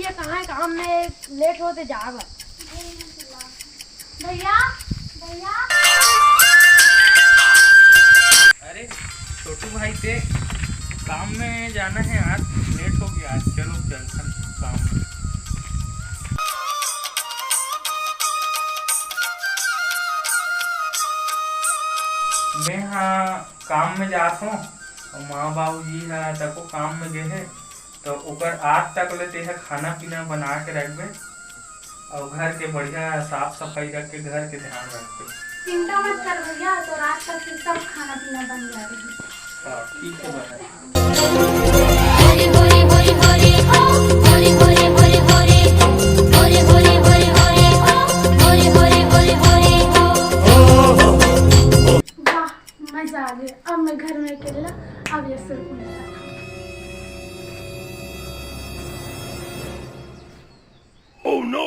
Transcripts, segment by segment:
भैया कहाँ है? काम में लेट होते जाएगा। भैया भैया अरे छोटू भाई से काम में जाना है आज, लेट हो गया आज। चलो चलते काम में। मैं हाँ काम में जाता हूँ और माँ बाबू जी है तको काम में गए है, तो ऊपर आज तक लेते हैं खाना पीना बना के रखबे और घर के बढ़िया साफ सफाई रख के घर के ध्यान रखबे। चिंता मत कर भैया, तो रात तक फिर सब खाना पीना बन जाएगा। हाँ ठीक है बना। मजा आ गया। अब मैं घर में अकेला, अब ये सिर्फ Oh no!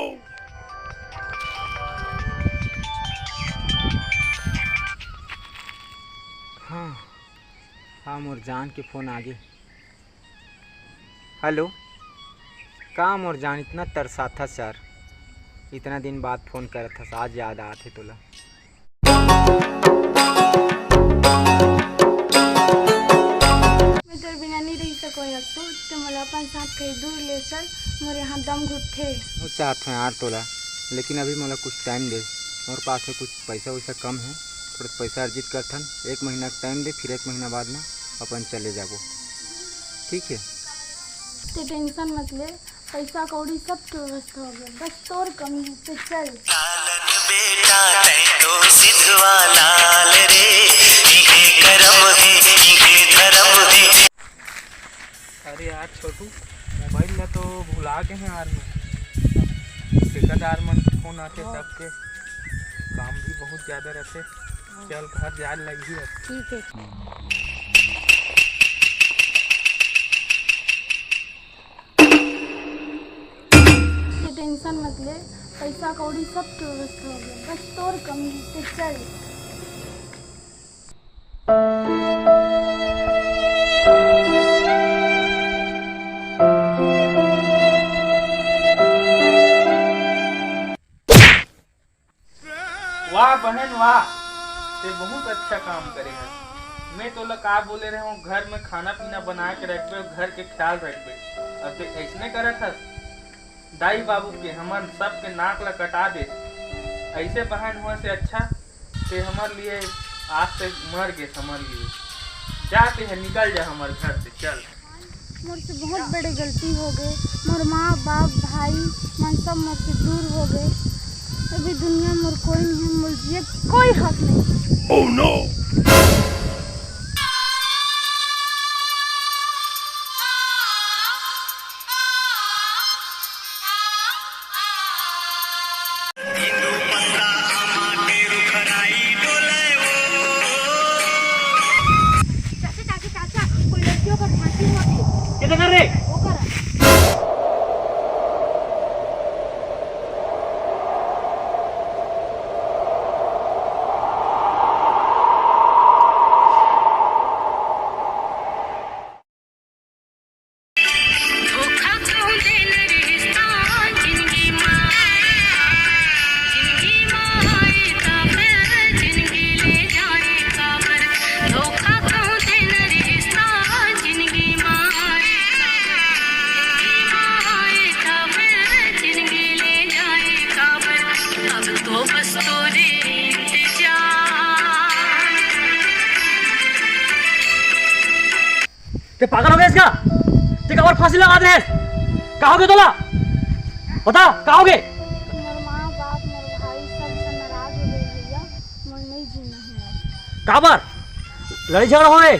हाँ मोर जान के फ़ोन आ गए। हेलो, का मोर जान इतना तरसा था सर, इतना दिन बाद फ़ोन कर था, आज याद आते तोला। मैं तेरे बिना नहीं रह सको यार, तो मला अपन साथ कहीं दूर ले चल, मोरे यहाँ दम घुटते। वो चाहते हैं यार तोला, लेकिन अभी मोला कुछ टाइम दे, मोर पास में कुछ पैसा वैसा कम है, थोड़ा पैसा अर्जित करथन, 1 महीना का टाइम दे, फिर 1 महीना बाद ना अपन चले जाबो, ठीक है? तो टेंशन मत ले, पैसा कौड़ी सब की व्यवस्था हो गया, बस तोर कमी है तो चल। लालन बेटा तै तो सिद्धवा लाल रे, इहे करम है इहे धर्म है। अरे यार छोटू, मोबाइल में तो भुला के हैं यार मैं। ठेकेदार मन फोन आते सबके, काम भी बहुत ज़्यादा रहते। चल घर जा लगी है। ठीक है। टेंशन मत ले, पैसा कौड़ी सब की व्यवस्था हो गया, बस तोर कमी है तो चल। वाह बहन वाह, ते बहुत अच्छा काम करे है। मैं तो लगा बोले रहे हूँ घर में खाना पीना बना के रखबे, घर के ख्याल रखबे, अब ते ऐसने करत हस। दाई बाबू के हमन सबके नाक ला कटा दे, ऐसे बहन हुआ से अच्छा ते हमारे लिए आज से मर गए। हमारे लिए जाते हैं, निकल जा हमारे घर से, चल। मुझसे बहुत बड़ी गलती हो गई, मोर माँ बाप भाई मन सब मुझसे दूर हो गए, अभी दुनिया मोर कोई नहीं है, मोर जिए कोई हक नहीं। Oh no! चाचा कोई लड़कियों का फांसी हुआ थी। क्या कर रहे? वो करा। ते पागल हो गए इसका? ते और फांसी लगा दे। कहोगे तोला? बता कहोगे? मोर माँ बाप मोर भाई सब से नाराज हो गए भैया, मोर नहीं जीना है। का बार लड़ाई झगड़ा होए?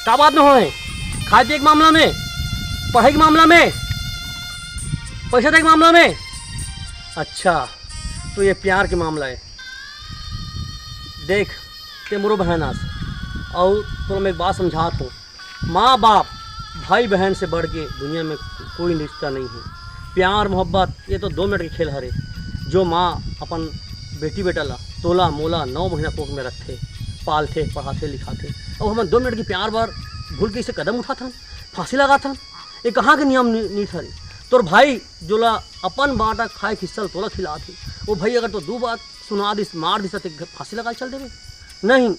का बात में होए? खाए पिए के मामला में, पढ़ाई के मामला में, पैसे के मामला में? अच्छा, तो ये प्यार के मामला है। देख ते मोरो बहनास और तो मैं एक बात समझात हूँ, माँ बाप भाई बहन से बढ़ के दुनिया में कोई रिश्ता नहीं है। प्यार मोहब्बत ये तो 2 मिनट के खेल हरे। जो माँ अपन बेटी बेटा ला तोला मोला 9 महीना कोख में रखते, पालते पढ़ाते लिखाते, और हम 2 मिनट की प्यार बार भूल के इसे कदम उठाता, फांसी लगाता, ये कहाँ के नियम नहीं था। तोर भाई जो ला अपन बाटा खाए खिस्सल तोला खिला थी, वो भाई अगर तो 2 बात सुना दिस मार दिस तो फांसी लगा चल देवे नहीं।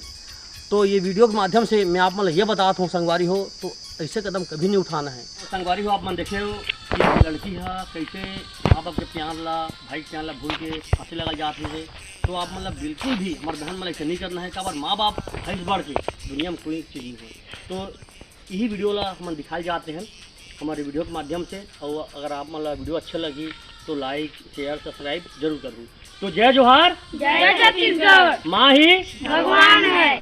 तो ये वीडियो के माध्यम से मैं आप मतलब ये बताता हूँ संगवारी हो तो ऐसे कदम कभी नहीं उठाना है। संगवारी हो आप मन देखे हो कि लड़की है कैसे माँ बाप के प्यार ला भाई के प्यार ला भूल के फांसी लगा जाती है। तो आप मतलब बिल्कुल भी हमारे बहन मतलब ऐसे नहीं करना है। कबर माँ बाप भैंस बढ़ के दुनिया में कोई चीज़ नहीं है। तो यही वीडियो ला हम दिखाए जाते हैं हमारे वीडियो के माध्यम से। और अगर आप मतलब वीडियो अच्छा लगी तो लाइक शेयर सब्सक्राइब जरूर करूँ। तो जय जोहार, जय छत्तीसगढ़, माँ ही भगवान है।